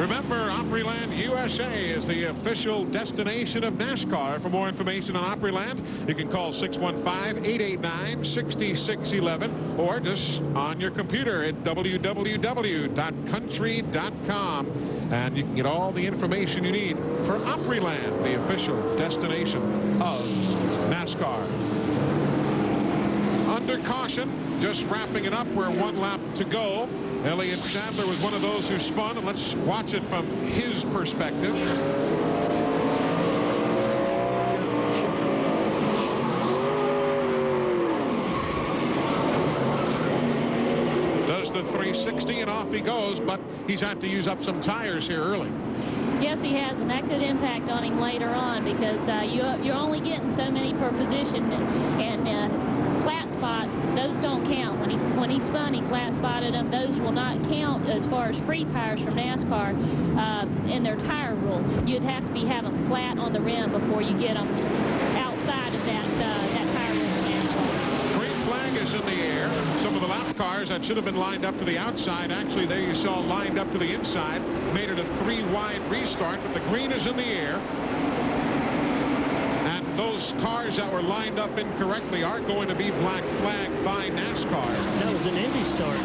Remember, Opryland USA is the official destination of NASCAR. For more information on Opryland, you can call 615-889-6611 or just on your computer at www.country.com. And you can get all the information you need for Opryland, the official destination of NASCAR. Under caution, just wrapping it up. We're 1 lap to go. Elliott Sadler was one of those who spun, and let's watch it from his perspective. Does the 360 and off he goes, but he's had to use up some tires here early. Yes, he has, and that could impact on him later on because you're only getting so many per position, and flat spots, those don't count. When he spun, he flat spotted them. Those will not count as far as free tires from NASCAR in their tire rule. You'd have to be having flat on the rim before you get them outside of that tire rule in NASCAR. Green flag is in the air. Some of the lap cars that should have been lined up to the outside, actually there you saw lined up to the inside, made it a 3-wide restart, but the green is in the air. Those cars that were lined up incorrectly are going to be black flagged by NASCAR. That was an Indy start.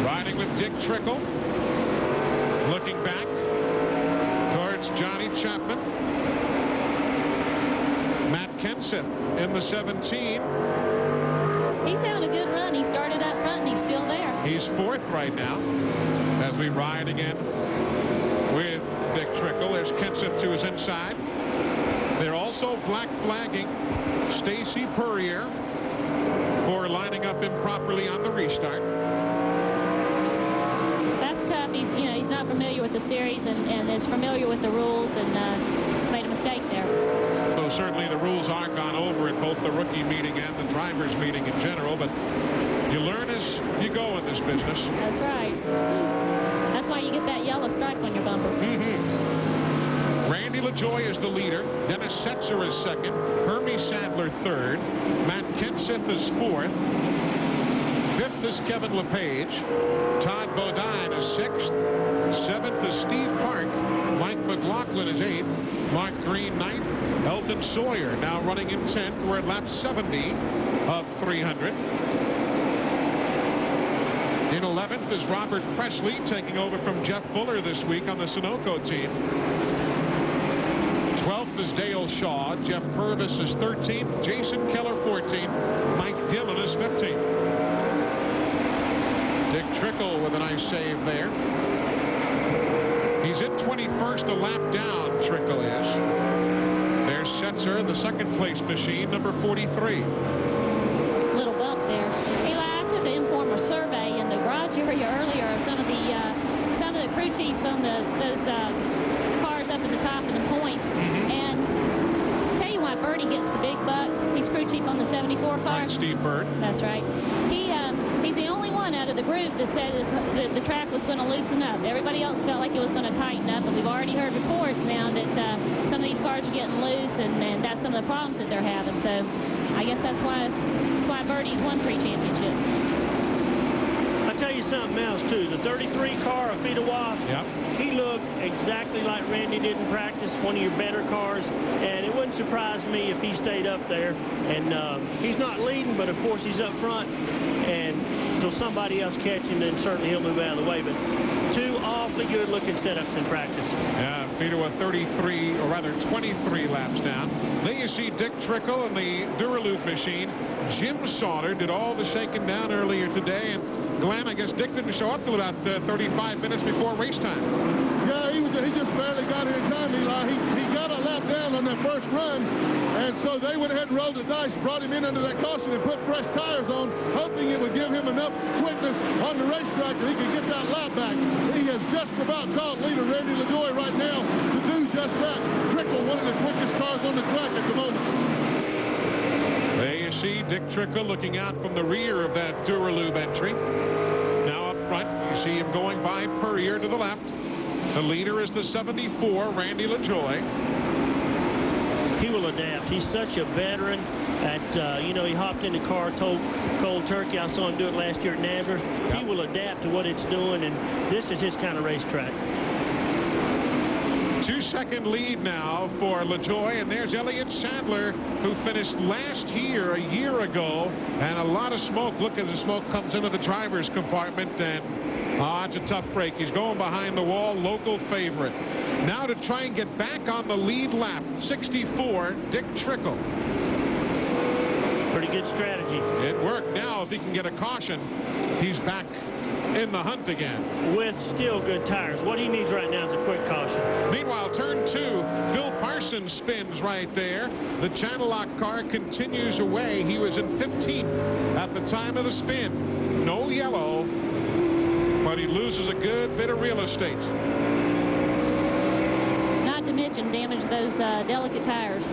Riding with Dick Trickle. Looking back towards Johnny Chapman. Matt Kenseth in the 17. He's having a good run. He started up front and he's still there. He's 4th right now as we ride again with Dick Trickle. There's Kenseth to his inside. They're also black flagging Stacy Puryear for lining up improperly on the restart. That's tough. He's not familiar with the series and is familiar with the rules, and he's made a mistake there. So certainly the rules are gone over at both the rookie meeting and the drivers meeting in general, but you learn as you go in this business. That's right. That's why you get that yellow stripe on your bumper. Randy LaJoie is the leader. Dennis Setzer is 2nd. Hermie Sadler 3rd. Matt Kenseth is 4th. 5th is Kevin LePage. Todd Bodine is 6th. 7th is Steve Park. Mike McLaughlin is 8th. Mark Green 9th. Elton Sawyer now running in 10th. We're at lap 70 of 300. In 11th is Robert Presley, taking over from Jeff Fuller this week on the Sunoco team. 12th is Dale Shaw. Jeff Purvis is 13th. Jason Keller 14th. Mike Dillon is 15th. Dick Trickle with a nice save there. He's in 21st, a lap down, Trickle is. There's Setzer, the 2nd place machine, number 43. Little bump there. Eli, I took an informal survey in the garage area earlier of some of the crew chiefs on those cars up at the top of the points. And I'll tell you why Birdie gets the big bucks. He's crew chief on the 74 car. Right, Steve Bird. That's right. He's the only one out of the group that said that the track was going to loosen up. Everybody else felt like it was going to tighten up, and we've already heard reports now that some of these cars are getting loose, and that's some of the problems that they're having. So I guess that's why Birdie's won 3 championships. I'll tell you something else, too. The 33 car of Fedewa, he looked exactly like Randy did in practice, one of your better cars, and it wouldn't surprise me if he stayed up there. And he's not leading, but, of course, he's up front, and until somebody else catch him, then certainly he'll move out of the way. But 2 awfully good-looking setups in practice. Yeah, Fedewa 33, or rather 23 laps down. Then you see Dick Trickle in the Duraloop machine. Jim Sauter did all the shaking down earlier today, and Glenn, I guess Dick didn't show up till about 35 minutes before race time. Yeah, he just barely got here in time, Eli. He got a lap down on that first run, and so they went ahead and rolled the dice, brought him in under that caution and put fresh tires on, hoping it would give him enough quickness on the racetrack that he could get that lap back. He has just about caught leader Randy LaJoie right now to do just that. Trickle, one of the quickest cars on the track at the moment. There you see Dick Trickle looking out from the rear of that Duralube entry. Now up front, you see him going by Puryear to the left. The leader is the 74, Randy LaJoie. he will adapt. He's such a veteran. You know, he hopped in the car, told cold turkey. I saw him do it last year at Nazareth. Yep. He will adapt to what it's doing, and this is his kind of racetrack. 2-second lead now for LaJoie, and there's Elliott Sadler, who finished last here a year ago, and a lot of smoke. Look as the smoke comes into the driver's compartment, and it's a tough break. He's going behind the wall, local favorite. Now to try and get back on the lead lap, 64, Dick Trickle. Pretty good strategy. It worked. Now if he can get a caution, he's back in the hunt again. With still good tires. What he needs right now is a quick caution. Meanwhile, turn 2, Phil Parsons spins right there. The channel lock car continues away. He was in 15th at the time of the spin. No yellow, but he loses a good bit of real estate. Not to mention damage those delicate tires.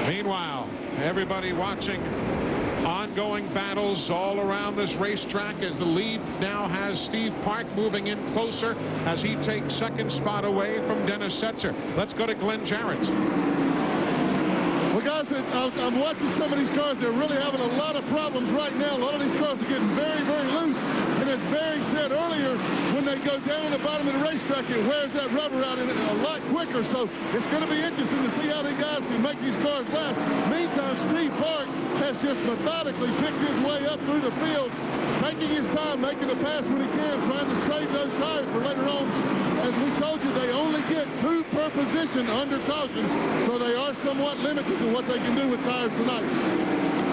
Meanwhile, everybody watching ongoing battles all around this racetrack as the lead now has Steve Park moving in closer as he takes second spot away from Dennis Setzer. Let's go to Glenn Jarrett. Well, guys, I'm watching some of these cars. They're really having a lot of problems right now. A lot of these cars are getting very, very loose. And as Barry said earlier, when they go down the bottom of the racetrack, it wears that rubber out in it a lot quicker. So it's going to be interesting to see how these guys can make these cars last. Meantime, Steve Park has just methodically picked his way up through the field, taking his time, making a pass when he can, trying to save those tires for later on. As we told you, they only get 2 per position under caution, so they are somewhat limited to what they can do with tires tonight.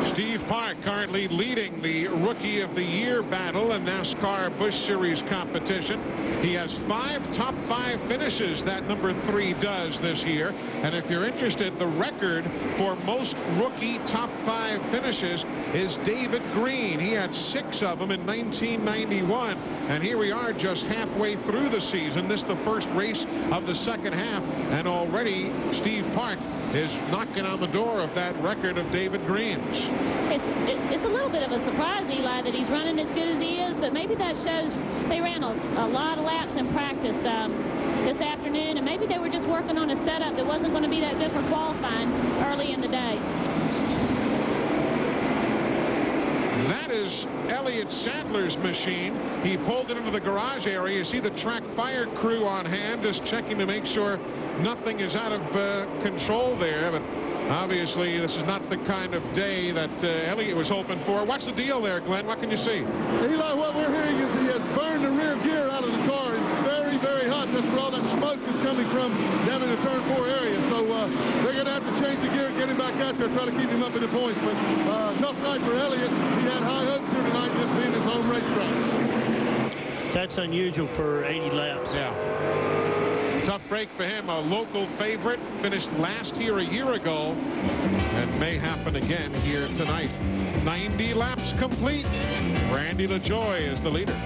Steve Park currently leading the Rookie of the Year battle in NASCAR Busch Series competition. He has 5 top 5 finishes, that number 3 does this year. And if you're interested, the record for most rookie top 5 finishes is David Green. He had 6 of them in 1991. And here we are just halfway through the season. This is the first race of the second half. And already Steve Park is knocking on the door of that record of David Green's. It's a little bit of a surprise, Eli, that he's running as good as he is, but maybe that shows they ran a lot of laps in practice this afternoon, and maybe they were just working on a setup that wasn't going to be that good for qualifying early in the day. That is Elliott Sadler's machine. He pulled it into the garage area. You see the track fire crew on hand, just checking to make sure nothing is out of control there. But obviously, this is not the kind of day that Elliott was hoping for. What's the deal there, Glenn? What can you see? Eli, what we're hearing is he has burned the rear gear out of the car. It's very, very hot. That's where all that smoke is coming from down in the turn 4 area. So they're going to have to change the gear and get him back out there, try to keep him up in the points. But tough night for Elliott. He had high hopes here tonight, this being his home racetrack. That's unusual for 80 laps. Yeah. Tough break for him. A local favorite, finished last here a year ago, and may happen again here tonight. 90 laps complete. Randy LaJoie is the leader.